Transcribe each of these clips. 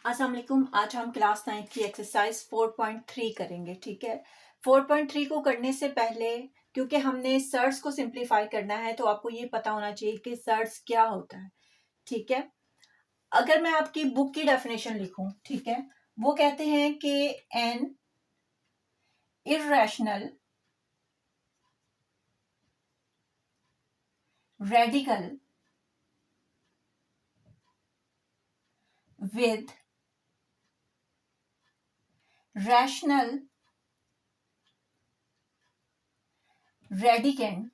अस्सलाम वालेकुम। आज हम क्लास 9 की एक्सरसाइज 4.3 करेंगे। ठीक है, 4.3 को करने से पहले क्योंकि हमने सर्च को सिंप्लीफाई करना है तो आपको ये पता होना चाहिए कि सर्च क्या होता है। ठीक है, अगर मैं आपकी बुक की डेफिनेशन लिखूं, ठीक है, वो कहते हैं कि an irrational radical with rational radicand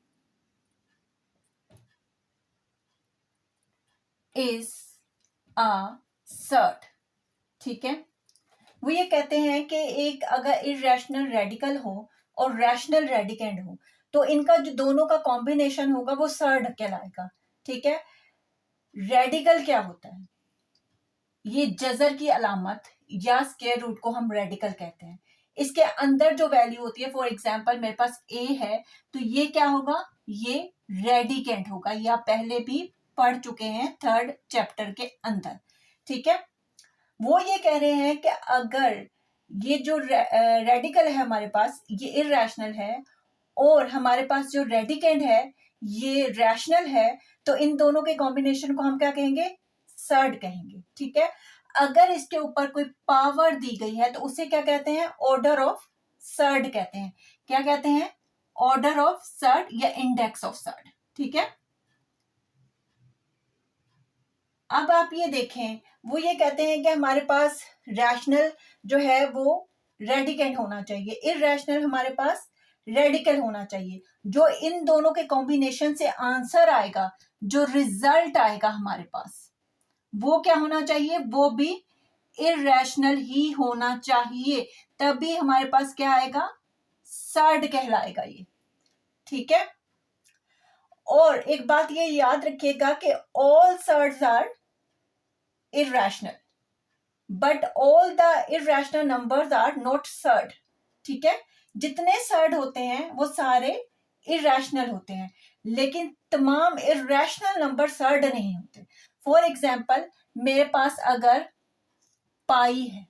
is a surd. ठीक है, वो ये कहते हैं कि एक अगर इरेशनल रेडिकल हो और रैशनल रेडिकेंड हो तो इनका जो दोनों का कॉम्बिनेशन होगा वो सर्ड कहलाएगा। ठीक है, रेडिकल क्या होता है? ये जजर की अलामत या स्क्वायर रूट को हम रेडिकल कहते हैं। इसके अंदर जो वैल्यू होती है, फॉर एग्जांपल मेरे पास ए है तो ये क्या होगा? ये रेडिकेंड होगा। ये आप पहले भी पढ़ चुके हैं थर्ड चैप्टर के अंदर। ठीक है, वो ये कह रहे हैं कि अगर ये जो रेडिकल है हमारे पास ये इरेशनल है और हमारे पास जो रेडिकेंड है ये रैशनल है तो इन दोनों के कॉम्बिनेशन को हम क्या कहेंगे? सर्ड कहेंगे। ठीक है, अगर इसके ऊपर कोई पावर दी गई है तो उसे क्या कहते हैं? ऑर्डर ऑफ सर्ड कहते हैं। क्या कहते हैं? ऑर्डर ऑफ सर्ड या इंडेक्स ऑफ सर्ड। ठीक है, अब आप ये देखें, वो ये कहते हैं कि हमारे पास रैशनल जो है वो रेडिकेंड होना चाहिए, इररेशनल हमारे पास रेडिकल होना चाहिए। जो इन दोनों के कॉम्बिनेशन से आंसर आएगा, जो रिजल्ट आएगा हमारे पास, वो क्या होना चाहिए? वो भी इररेशनल ही होना चाहिए, तभी हमारे पास क्या आएगा? सर्ड कहलाएगा ये। ठीक है, और एक बात ये याद रखिएगा कि all surds are irrational but all the irrational numbers are not surd। ठीक है, जितने सर्ड होते हैं वो सारे irrational होते हैं लेकिन तमाम irrational नंबर सर्ड नहीं होते। फॉर एग्जाम्पल मेरे पास अगर पाई है,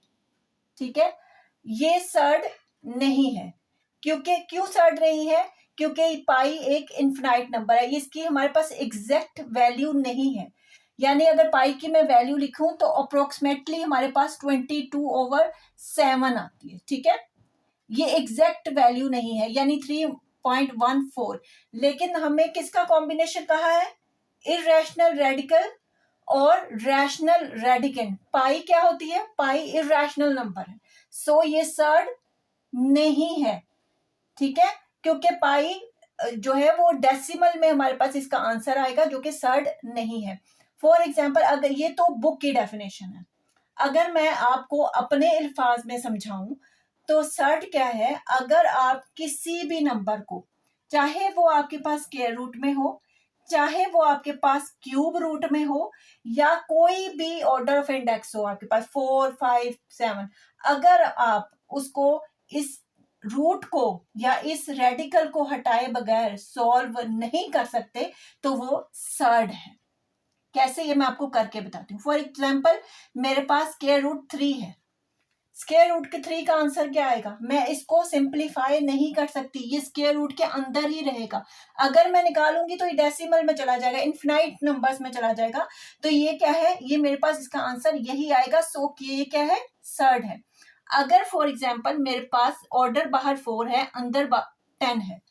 ठीक है, ये सर्ड नहीं है। क्यों सर्ड नहीं है? क्योंकि पाई एक इन्फिनाइट नंबर है, इसकी हमारे पास एग्जैक्ट वैल्यू नहीं है। यानी अगर पाई की मैं वैल्यू लिखूं तो अप्रोक्सीमेटली हमारे पास 22/7 आती है। ठीक है, ये एग्जैक्ट वैल्यू नहीं है, यानी 3.14। लेकिन हमें किसका कॉम्बिनेशन कहा है? इरेशनल रेडिकल और रैशनल रेडिकेंड। पाई क्या होती है? पाई इरेशनल नंबर है, सो ये सर्ड नहीं है। ठीक है, क्योंकि पाई जो है वो डेसिमल में हमारे पास इसका आंसर आएगा जो कि सर्ड नहीं है। फॉर एग्जाम्पल अगर ये तो बुक की डेफिनेशन है, अगर मैं आपको अपने अल्फाज में समझाऊं तो सर्ड क्या है? अगर आप किसी भी नंबर को, चाहे वो आपके पास स्क्वायर रूट में हो, चाहे वो आपके पास क्यूब रूट में हो, या कोई भी ऑर्डर ऑफ इंडेक्स हो आपके पास 4, 5, 7, अगर आप उसको इस रूट को या इस रेडिकल को हटाए बगैर सॉल्व नहीं कर सकते तो वो सर्ड है। कैसे? ये मैं आपको करके बताती हूँ। फॉर एग्जाम्पल मेरे पास स्क्वायर रूट 3 है, स्क्वायर रूट के 3 का आंसर क्या आएगा? मैं इसको सिंप्लीफाई नहीं कर सकती, ये स्क्वायर रूट के अंदर ही रहेगा। अगर मैं निकालूंगी तो ये डेसिमल में चला जाएगा, इनफिनाइट नंबर्स में चला जाएगा। तो ये क्या है? ये मेरे पास इसका आंसर यही आएगा। सो कि ये क्या है? सर्ड है। अगर फॉर एग्जाम्पल मेरे पास ऑर्डर बाहर 4 है, अंदर 10 है,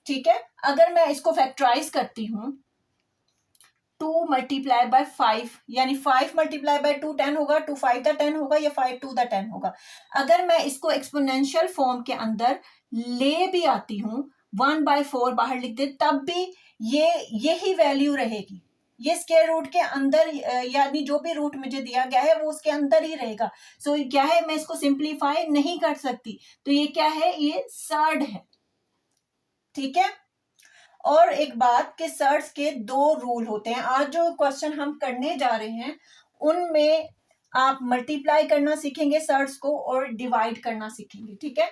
ठीक है, अगर मैं इसको फैक्टराइज करती हूँ 2 मल्टीप्लाई बाय 5, यानी 5 मल्टीप्लाई बाय 2 10 होगा, 2 5 द 10 होगा या 5 2 द 10 होगा। अगर मैं इसको एक्सपोनेंशियल फॉर्म के अंदर ले भी आती हूँ 1/4 बाहर लिख दे तब भी ये यही वैल्यू रहेगी। ये स्क्वायर रूट के अंदर यानी जो भी रूट मुझे दिया गया है वो उसके अंदर ही रहेगा। सो क्या है? मैं इसको सिंप्लीफाई नहीं कर सकती, तो ये क्या है? ये सर्ड है। ठीक है, और एक बात कि सर्ड्स के 2 रूल होते हैं। आज जो क्वेश्चन हम करने जा रहे हैं उनमें आप मल्टीप्लाई करना सीखेंगे सर्ड्स को और डिवाइड करना सीखेंगे। ठीक है,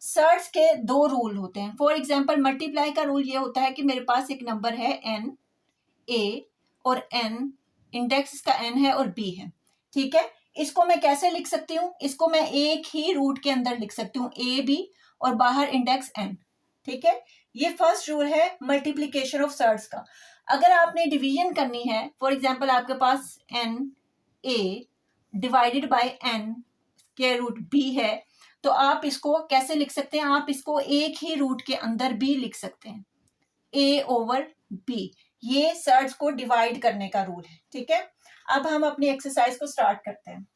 सर्ड्स के 2 रूल होते हैं। फॉर एग्जाम्पल मल्टीप्लाई का रूल ये होता है कि मेरे पास एक नंबर है n, a और n, इंडेक्स का n है और b है। ठीक है, इसको मैं कैसे लिख सकती हूँ, इसको मैं एक ही रूट के अंदर लिख सकती हूँ, ए बी और बाहर इंडेक्स एन। ठीक है, ये फर्स्ट रूल है मल्टीप्लीकेशन ऑफ सर्ट्स का। अगर आपने डिवीजन करनी है, फॉर एग्जाम्पल आपके पास N A divided by N square root B है, तो आप इसको कैसे लिख सकते हैं, आप इसको एक ही रूट के अंदर भी लिख सकते हैं, ए ओवर बी। ये सर्ट्स को डिवाइड करने का रूल है। ठीक है, अब हम अपनी एक्सरसाइज को स्टार्ट करते हैं।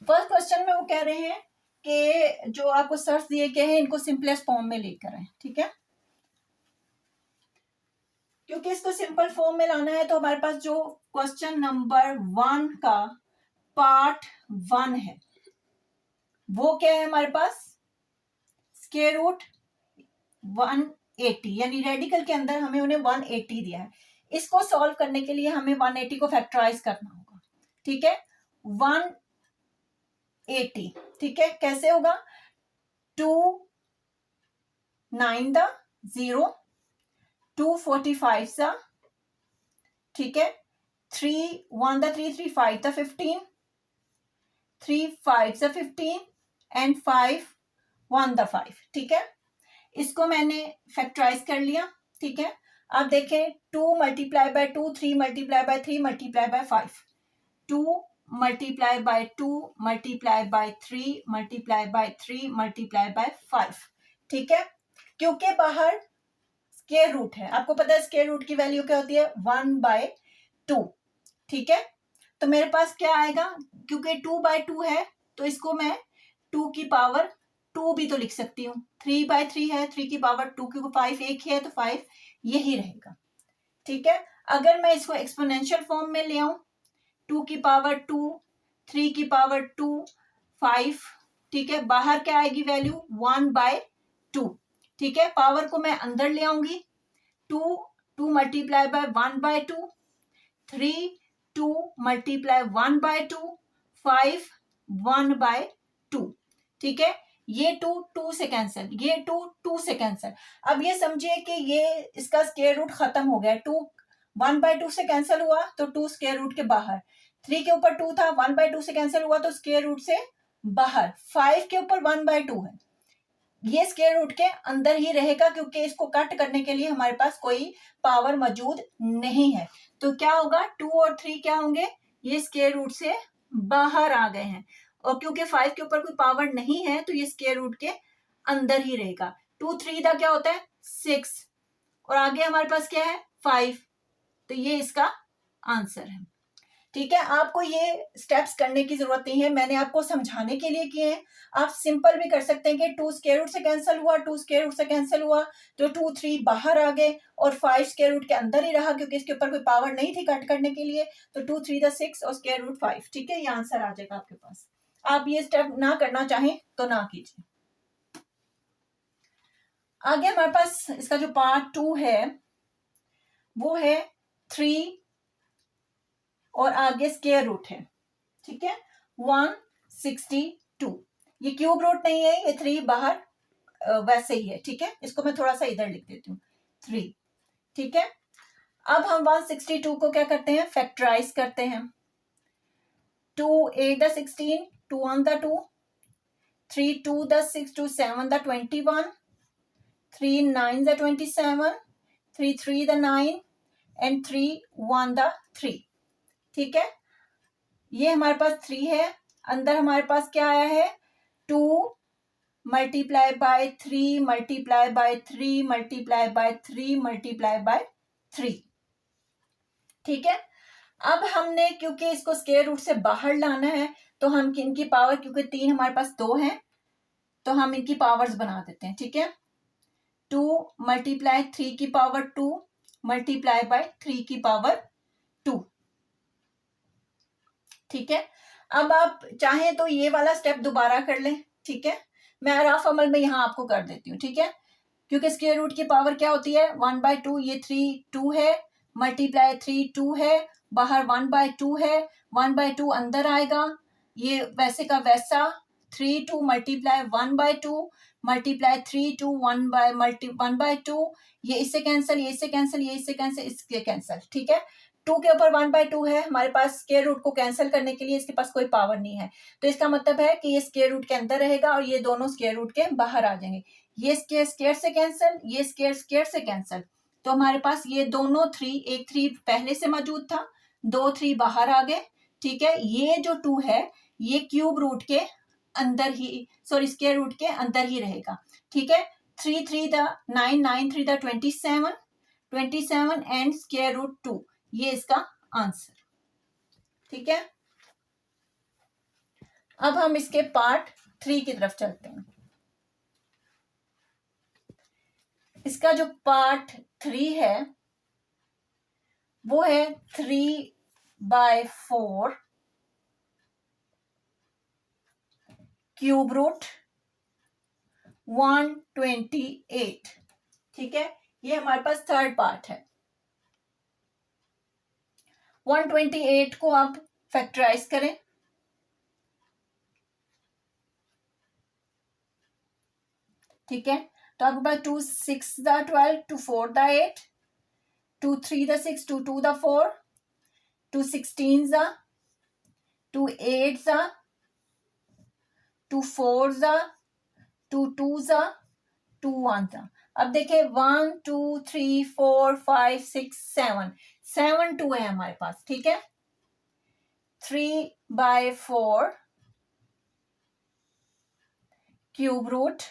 फर्स्ट क्वेश्चन में वो कह रहे हैं कि जो आपको सर्ट्स दिए गए हैं इनको सिंपलेस्ट फॉर्म में लेकर आए। ठीक है, क्योंकि इसको सिंपल फॉर्म में लाना है तो हमारे पास जो क्वेश्चन नंबर 1 का पार्ट 1 है वो क्या है, हमारे पास स्क्वायर रूट 180, यानी रेडिकल के अंदर हमें उन्हें 180 दिया है। इसको सॉल्व करने के लिए हमें 180 को फैक्टराइज करना होगा। ठीक है, 180, ठीक है, कैसे होगा, 2 9 दा 0, 2 45 सा, ठीक है, 3 1 दा 3, 3 5 दा 15, 3 5 सा 15 एंड 5 1 दा 5। ठीक है, इसको मैंने फैक्टराइज कर लिया। ठीक है, अब देखें 2 multiply by 2, 3 multiply by 3 multiply by 5, 2 multiply by 2 multiply by 3 multiply by 3 multiply by 5। ठीक है, क्योंकि बाहर स्क्वायर रूट है, आपको पता है स्क्वायर रूट की वैल्यू क्या होती है, 1/2। ठीक है, तो मेरे पास क्या आएगा, क्योंकि 2/2 है तो इसको मैं 2 की पावर 2 भी तो लिख सकती हूँ, 3/3 है, 3 की पावर 2, क्योंकि 5 एक ही है तो 5 यही रहेगा। ठीक है, अगर मैं इसको एक्सपोनेंशियल फॉर्म में ले आऊं, 2 की पावर 2, 3 की पावर 2, 5, ठीक है, बाहर क्या आएगी वैल्यू, 1/2। ठीक है, पावर को मैं अंदर ले आऊंगी, 2 मल्टीप्लाई बाय 1/2, 3 2 मल्टीप्लाई 1/2, 5 1/2। ठीक है, ये 2 से कैंसिल, ये 2 से कैंसिल। अब ये समझिए कि ये इसका स्क्वायर रूट खत्म हो गया, 2 1/2 से कैंसिल हुआ तो 2 स्क्वायर रूट के बाहर, 3 के ऊपर 2 था, 1/2 से कैंसिल हुआ तो स्क्वायर रूट से बाहर, 5 के ऊपर 1/2 है, ये स्क्वायर रूट के अंदर ही रहेगा क्योंकि इसको कट करने के लिए हमारे पास कोई पावर मौजूद नहीं है। तो क्या होगा, 2 और 3 क्या होंगे, ये स्क्वायर रूट से बाहर आ गए हैं, और क्योंकि 5 के ऊपर कोई पावर नहीं है तो ये स्क्वायर रूट के अंदर ही रहेगा। 2 3 का क्या होता है 6, और आगे हमारे पास क्या है 5, तो ये इसका आंसर है। ठीक है, आपको ये स्टेप्स करने की जरूरत नहीं है, मैंने आपको समझाने के लिए किए हैं। आप सिंपल भी कर सकते हैं कि 2 स्क्वायर रूट से कैंसिल हुआ, 2 स्क्वायर रूट से कैंसिल हुआ तो 2 3 बाहर आ गए और 5 स्क्वायर रूट के अंदर ही रहा क्योंकि इसके ऊपर कोई पावर नहीं थी कट करने के लिए, तो 2 3 दा 6 और स्क्वायर रूट 5। ठीक है, ये आंसर आ जाएगा आपके पास। आप ये स्टेप ना करना चाहें तो ना कीजिए। आगे हमारे पास इसका जो पार्ट 2 है वो है 3 और आगे स्क्वायर रूट है। ठीक है, 162, ये क्यूब रूट नहीं है, ये 3 बाहर वैसे ही है। ठीक है, इसको मैं थोड़ा सा इधर लिख देती हूँ 3। ठीक है, अब हम 162 को क्या करते हैं, फैक्टराइज करते हैं। 2 8 दा 16, 2 1 दा 2, 3 2 दा 6, 2 7 दा 21, 3 9 दा 27, 3 3 दा 9 एंड 3 1 दा 3। ठीक है, ये हमारे पास 3 है, अंदर हमारे पास क्या आया है 2 multiply by 3 multiply by 3 multiply by 3 multiply by 3। ठीक है, अब हमने क्योंकि इसको स्क्वायर रूट से बाहर लाना है तो हम इनकी पावर, क्योंकि 3 हमारे पास 2 है तो हम इनकी पावर्स बना देते हैं। ठीक है, 2 मल्टीप्लाई 3 की पावर 2 मल्टीप्लाई बाय 3 की पावर 2। ठीक है, अब आप चाहें तो ये वाला स्टेप दोबारा कर लें। ठीक है, मैं रफ अमल में यहाँ आपको कर देती हूँ। ठीक है, क्योंकि स्क्वायर रूट की पावर क्या होती है 1/2, ये 3 2 है, मल्टीप्लाई 3 2 है, बाहर 1/2 है, 1/2 अंदर आएगा, ये वैसे का वैसा 3 2 मल्टीप्लाई 1/2 मल्टीप्लाई 3 2 1/2, ये इससे कैंसिल, ये इससे कैंसिल, ये इससे कैंसिल, इससे कैंसिल। ठीक है, 2 के ऊपर 1/2 है, हमारे पास स्क्वायर रूट को कैंसिल करने के लिए इसके पास कोई पावर नहीं है, तो इसका मतलब है कि ये स्क्वायर रूट के अंदर रहेगा और ये दोनों स्क्वायर रूट के बाहर आ जाएंगे। ये स्क्वायर स्क्वायर से कैंसिल, ये स्क्वायर स्क्वायर से कैंसिल, तो हमारे पास ये दोनों 3, एक 3 पहले से मौजूद था, 2 3 बाहर आ गए। ठीक है, ये जो 2 है ये क्यूब रूट के अंदर ही, सॉरी स्क्वायर रूट के अंदर ही रहेगा। ठीक है, 3 3 the 9, 9 3 the 27, 27 and square root 2, ये इसका आंसर। ठीक है, अब हम इसके पार्ट 3 की तरफ चलते हैं। इसका जो पार्ट 3 है वो है 3/4 क्यूब रूट 128। ठीक है, ये हमारे पास थर्ड पार्ट है। 128 को आप फैक्टराइज करें, ठीक है, तो आपके पास 2 6 the 12, 2 4 the 8, 2 3 the 6, 2 2 the 4, 2 16 the 2 8 the 2 4 the 2 2 the 2 1 the. अब देखिए 1 2 3 4 5 6 7, 7 2 है हमारे पास। ठीक है, 3/4 cube root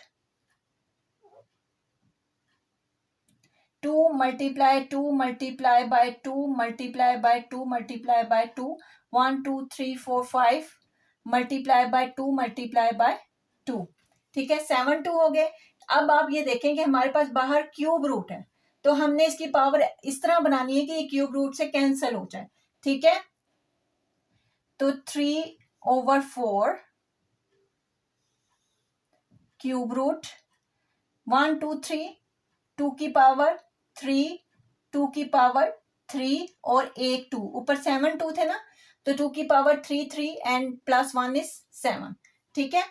2 multiply 2 multiply by 2 multiply by 2 multiply by 2, 1 2 3 4 5 multiply by 2 multiply by 2। ठीक है, 7 2 हो गए। अब आप ये देखें कि हमारे पास बाहर क्यूब रूट है, तो हमने इसकी पावर इस तरह बनानी है कि ये क्यूब रूट से कैंसिल हो जाए। ठीक है, तो 3/4 क्यूब रूट 1 2 3, 2 की पावर 3, 2 की पावर 3 और एक 2, ऊपर 7 2 थे ना, तो 2 की पावर 3 3 एंड +1 इज 7। ठीक है,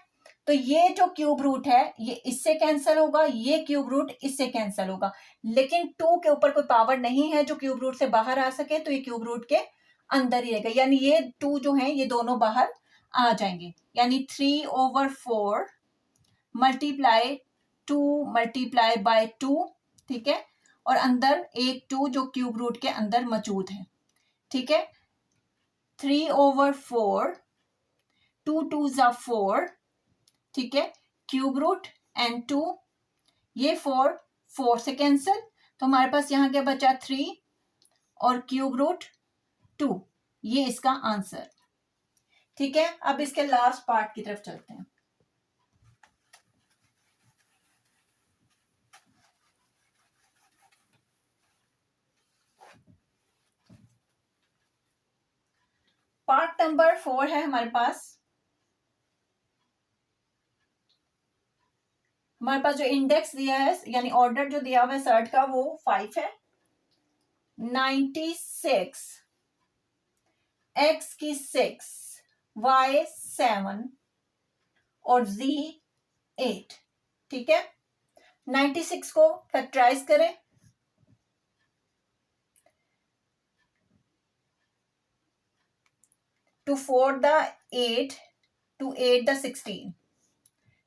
तो ये जो क्यूब रूट है ये इससे कैंसिल होगा, ये क्यूब रूट इससे कैंसिल होगा, लेकिन 2 के ऊपर कोई पावर नहीं है जो क्यूब रूट से बाहर आ सके, तो ये क्यूब रूट के अंदर ही रहेगा, यानी ये 2 जो है ये दोनों बाहर आ जाएंगे, यानी 3/4 मल्टीप्लाई 2 मल्टीप्लाई बाय 2। ठीक है, और अंदर एक 2 जो क्यूब रूट के अंदर मौजूद है। ठीक है, 3/4 2 2 ज़ा 4। ठीक है, क्यूब रूट एंड 2, ये 4 से कैंसिल, तो हमारे पास यहाँ क्या बचा 3 और क्यूब रूट 2, ये इसका आंसर। ठीक है, अब इसके लास्ट पार्ट की तरफ चलते हैं। पार्ट नंबर 4 है हमारे पास। हमारे पास जो इंडेक्स दिया है यानी ऑर्डर जो दिया हुआ है सर्ट का वो 5 है। 96, x की 6, y 7 और z 8। ठीक है, 96 को फैक्टराइज करें, to 4 the 8, to 8 the 16,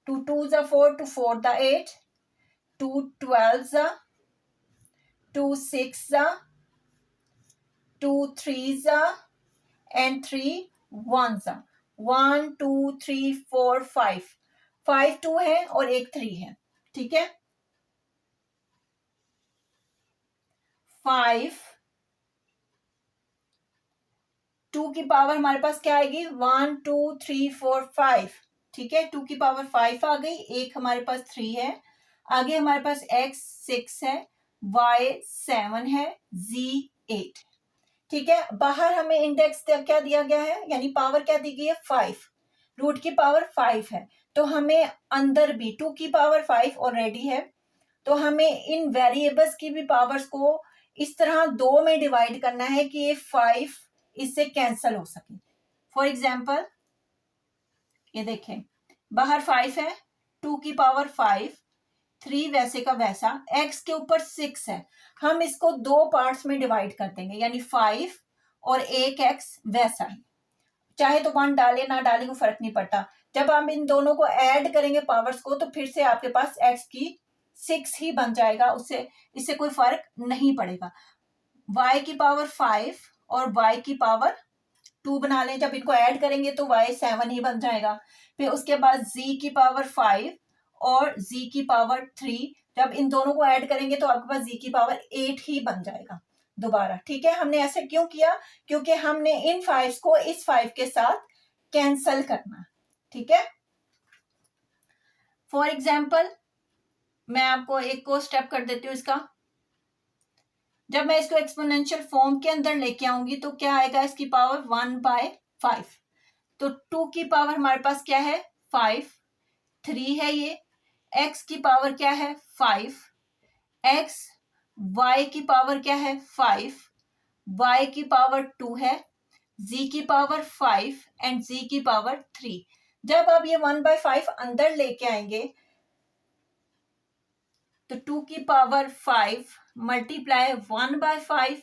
to 2 the 4, to 4 the 8, to 12 the, to 6 the, 2 3 the and 3 1 the, 1 2 3 4 5, 5 2 है और एक 3 है। ठीक है, 5 2 की पावर हमारे पास क्या आएगी 1 2 3 4 5। ठीक है, 2 की पावर 5 आ गई, एक हमारे पास 3 है, आगे हमारे पास x 6 है, y 7 है, z 8। ठीक है, बाहर हमें इंडेक्स क्या दिया गया है, यानी पावर क्या दी गई है 5, रूट की पावर 5 है, तो हमें अंदर भी 2 की पावर 5 ऑलरेडी है, तो हमें इन वेरिएबल्स की भी पावर्स को इस तरह 2 में डिवाइड करना है कि ये 5 इससे कैंसल हो सके। फॉर एग्जाम्पल ये देखें, बाहर 5 है, 2 की पावर 5, 3 वैसे का वैसा, x के ऊपर 6 है, हम इसको 2 पार्ट्स में डिवाइड कर देंगे, यानी 5 और एक एक्स वैसा ही, चाहे तो 1 डाले ना डाले को फर्क नहीं पड़ता। जब हम इन दोनों को ऐड करेंगे पावर्स को, तो फिर से आपके पास एक्स की 6 ही बन जाएगा, उससे इससे कोई फर्क नहीं पड़ेगा। y की पावर 5 और y की पावर 2 बना लें, जब इनको ऐड करेंगे तो y 7 ही बन जाएगा। फिर उसके बाद z की पावर 5 और z की पावर 3, जब इन दोनों को ऐड करेंगे तो आपके पास z की पावर 8 ही बन जाएगा दोबारा। ठीक है, हमने ऐसे क्यों किया? क्योंकि हमने इन 5 को इस 5 के साथ कैंसल करना। ठीक है, फॉर एग्जाम्पल मैं आपको एक को स्टेप कर देती हूँ इसका। जब मैं इसको एक्सपोनेंशियल फॉर्म के अंदर लेके आऊंगी तो क्या आएगा? इसकी पावर 1/5। तो 2 की पावर हमारे पास क्या है? 5, 3 है ये। x की पावर क्या है? 5, x, y की पावर क्या है? 5, y की पावर 2 है, z की पावर 5 एंड z की पावर 3। जब आप ये 1/5 अंदर लेके आएंगे तो 2 की पावर 5 मल्टीप्लाई 1/5,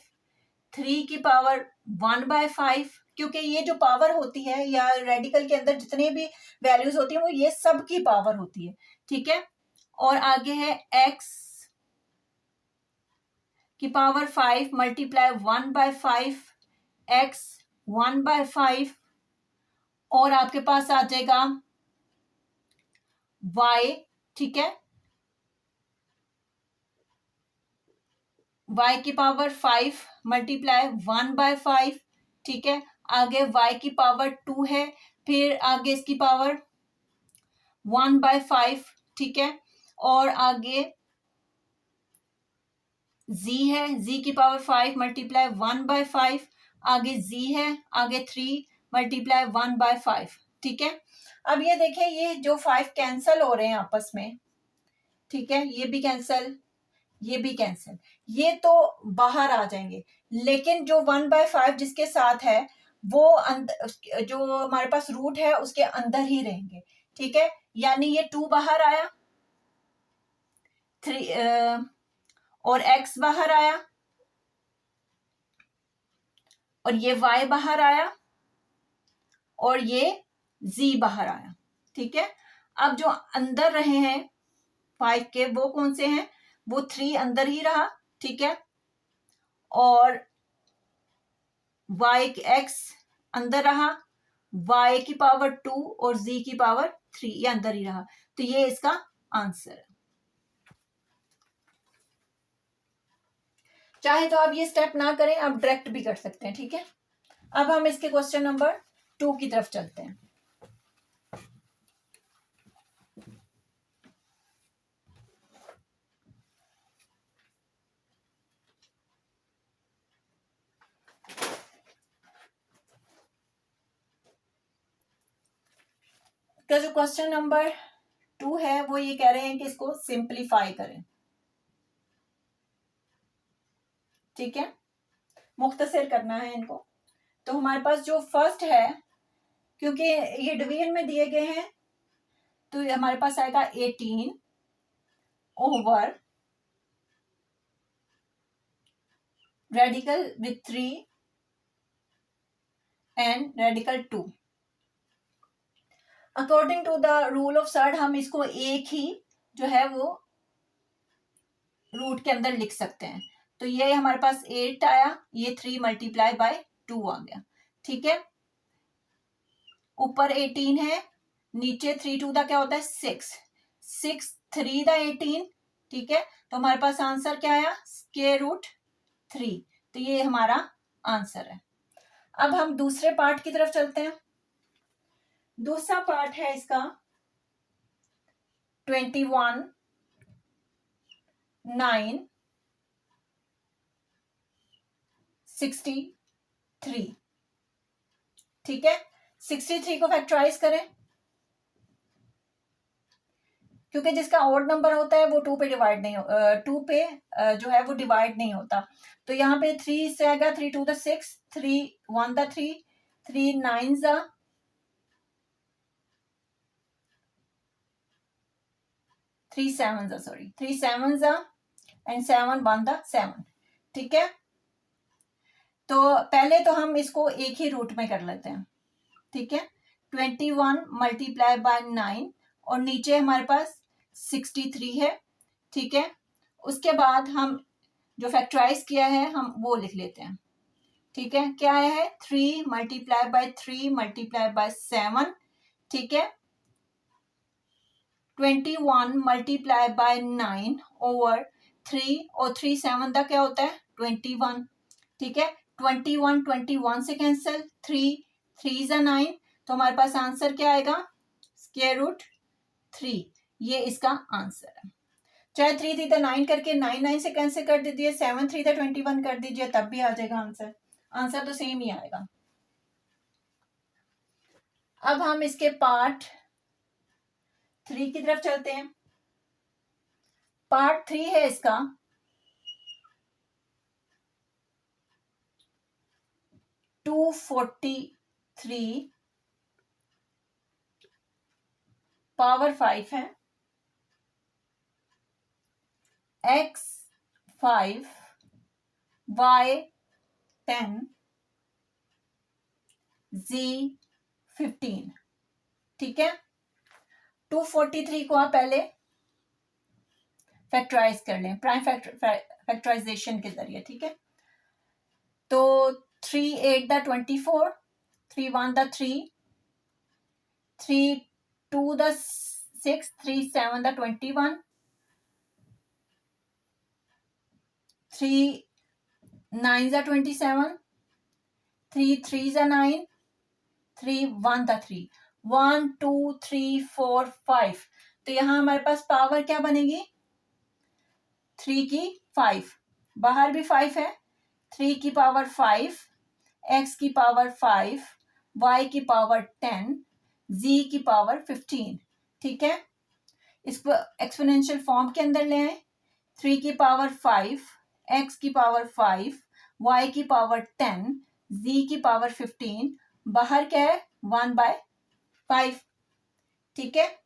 3 की पावर 1/5, क्योंकि ये जो पावर होती है या रेडिकल के अंदर जितने भी वैल्यूज होती है वो ये सब की पावर होती है। ठीक है, और आगे है x की पावर 5 मल्टीप्लाई 1/5, x 1/5, और आपके पास आ जाएगा y। ठीक है, y की पावर 5 मल्टीप्लाई 1/5। ठीक है, आगे y की पावर 2 है, फिर आगे इसकी पावर 1/5। ठीक है, और आगे z है, z की पावर 5 मल्टीप्लाई 1/5, आगे z है, आगे 3 मल्टीप्लाई 1/5। ठीक है, अब ये देखें, ये जो 5 कैंसल हो रहे हैं आपस में। ठीक है, ये भी कैंसल, ये भी कैंसल, ये तो बाहर आ जाएंगे, लेकिन जो 1/5 जिसके साथ है वो जो हमारे पास रूट है उसके अंदर ही रहेंगे। ठीक है, यानी ये 2 बाहर आया, 3 और x बाहर आया, और ये y बाहर आया, और ये z बाहर आया। ठीक है, अब जो अंदर रहे हैं 5 के वो कौन से हैं? वो 3 अंदर ही रहा। ठीक है, और y x अंदर रहा, y की पावर 2 और z की पावर 3 ये अंदर ही रहा। तो ये इसका आंसर है। चाहे तो आप ये स्टेप ना करें, आप डायरेक्ट भी कर सकते हैं। ठीक है, अब हम इसके क्वेश्चन नंबर 2 की तरफ चलते हैं। का जो क्वेश्चन नंबर 2 है वो ये कह रहे हैं कि इसको सिंप्लीफाई करें। ठीक है, मुख्तसर करना है इनको। तो हमारे पास जो फर्स्ट है, क्योंकि ये डिवीजन में दिए गए हैं, तो ये हमारे पास आएगा 18 over radical with 3 and radical 2। According to the rule of surd हम इसको एक ही जो है वो रूट के अंदर लिख सकते हैं। तो ये हमारे पास 8 आया, ये 3 मल्टीप्लाई बाय 2 आ गया। ठीक है, ऊपर 18 है, नीचे 3 2 दा क्या होता है? 6, 6 3 दा 18। ठीक है, तो हमारे पास आंसर क्या आया? Square root 3। तो ये हमारा आंसर है। अब हम दूसरे पार्ट की तरफ चलते हैं। दूसरा पार्ट है इसका 21 9 63। ठीक है, 63 को फैक्टराइज करें, क्योंकि जिसका ऑड नंबर होता है वो 2 पे डिवाइड नहीं 2 पे जो है वो डिवाइड नहीं होता। तो यहाँ पे 3 से आएगा, 3 2 the 6, 3 1 the 3, 3 9 the 3 7 the sorry 3 7 the end 7 1 the 7। ठीक है, तो पहले तो हम इसको एक ही रूट में कर लेते हैं, ठीक है। 21 मल्टीप्लाई बाय 9 और नीचे हमारे पास 63 है, ठीक है। उसके बाद हम जो फैक्टराइज किया है हम वो लिख लेते हैं, ठीक है। क्या है 3 मल्टीप्लाई बाय 3 मल्टीप्लाई बाय 7, ठीक है। 21 मल्टीप्लाई बाय 9 ओवर 3 और 3 7 का क्या होता है 21, ठीक है। 21 से कैंसिल, 3 3 जा 9, तो हमारे पास आंसर क्या आएगा स्क्वायर रूट 3, ये इसका आंसर है। चाहे 3 3 9 करके 9 9 से कैंसिल कर दीजिए, 7 3 21 कर दीजिए, तब भी आ जाएगा आंसर, आंसर तो सेम ही आएगा। अब हम इसके पार्ट 3 की तरफ चलते हैं। पार्ट 3 है इसका 243 पावर 5 है, x5 y10 z15, ठीक है। 243 को आप पहले फैक्टराइज कर लें प्राइम फैक्टराइजेशन के जरिए, ठीक है। तो 3 8 the 24, 3 1 the 3, 3 2 the 6, 3 7 the 21, 3 9 the 27, 3 3 the 9, 3 1 the 3, 1 2 3 4 5। तो यहां हमारे पास पावर क्या बनेगी 3 की 5, बाहर भी 5 है, 3 की पावर 5, x की पावर 5, y की पावर 10, z की पावर 15, ठीक है। इसको एक्सपोनेंशियल फॉर्म के अंदर ले आए, 3 की पावर 5, x की पावर 5, y की पावर 10, z की पावर 15, बाहर क्या है 1/5, ठीक है।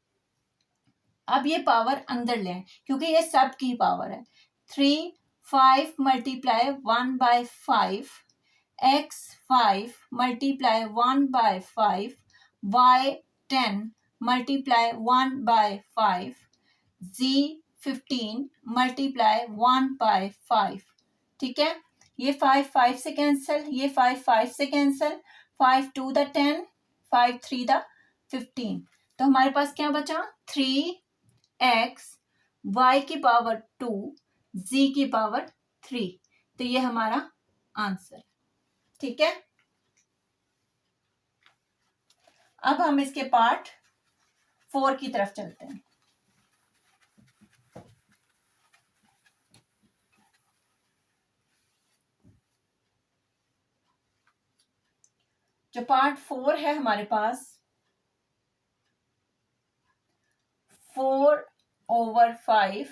अब ये पावर अंदर ले आए क्योंकि ये सब की पावर है, 3 5 multiply 1/5, x5 multiply 1/5, y10 multiply 1/5, z15 multiply 1/5, ठीक है। ये 5 5 से कैंसिल, ये 5 5 से कैंसिल, 5 2 द 10, 5 3 द 15, तो हमारे पास क्या बचा 3x y की पावर 2 z की पावर 3, तो ये हमारा आंसर, ठीक है। अब हम इसके पार्ट 4 की तरफ चलते हैं। जो पार्ट 4 है हमारे पास 4/5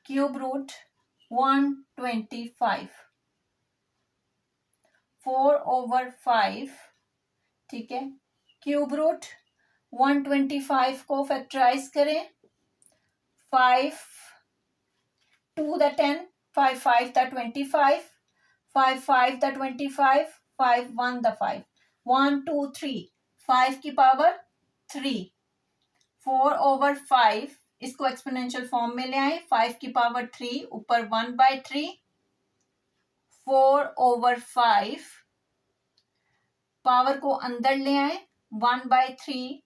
क्यूब रूट 125, 4/5, ठीक है। क्यूब रूट 125 को फैक्टराइज करें, 5 2 द 10, 5 5 द 25, 5 5 द 25, 5 1 द 5, 1 2 3, 5 की पावर 3, 4/5 इसको एक्सपोनेंशियल फॉर्म में ले आए, 5 की पावर 3 ऊपर 1/3, 4/5 पावर को अंदर ले आए 1/3,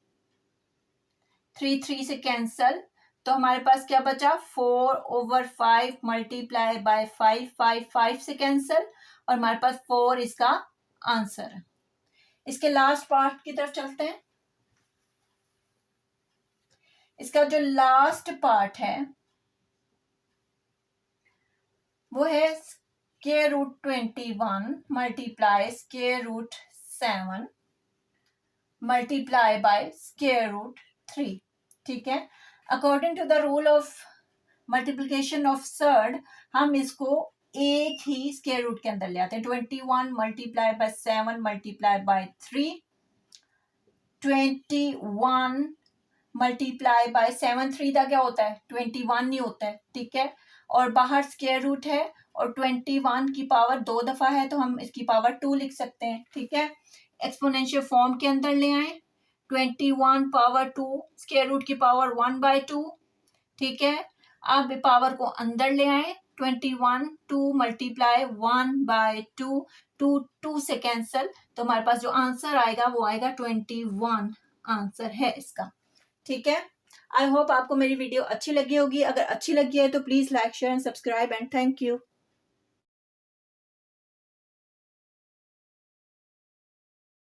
3 3 से कैंसल, तो हमारे पास क्या बचा 4/5 मल्टीप्लाई बाय 5, 5 5 से कैंसल, और हमारे पास 4 इसका आंसर है। इसके लास्ट पार्ट की तरफ चलते हैं। इसका जो लास्ट पार्ट है वो है square root 21 multiply square root 7 multiply by square root 3, ठीक है। According to the rule of multiplication of surd हम इसको एक ही स्क्वायर रूट के अंदर ले आते हैं। 21 multiply by 7 multiply bye 3, 21 multiply by 7 3 का क्या होता है 21 नहीं होता है, ठीक है। और बाहर स्क्वायर रूट है और 21 की पावर 2 दफा है तो हम इसकी पावर 2 लिख सकते हैं, ठीक है। एक्सपोनेंशियल फॉर्म के अंदर ले आए, 21 पावर 2 स्क्वायर रूट की पावर 1/2, ठीक है। अब पावर को अंदर ले आए, 21 2 मल्टीप्लाई 1/2, 2 से कैंसल, तो हमारे पास जो आंसर आएगा वो आएगा 21 आंसर है इसका, ठीक है। आई होप आपको मेरी वीडियो अच्छी लगी होगी। अगर अच्छी लगी है तो please like share and subscribe and thank you.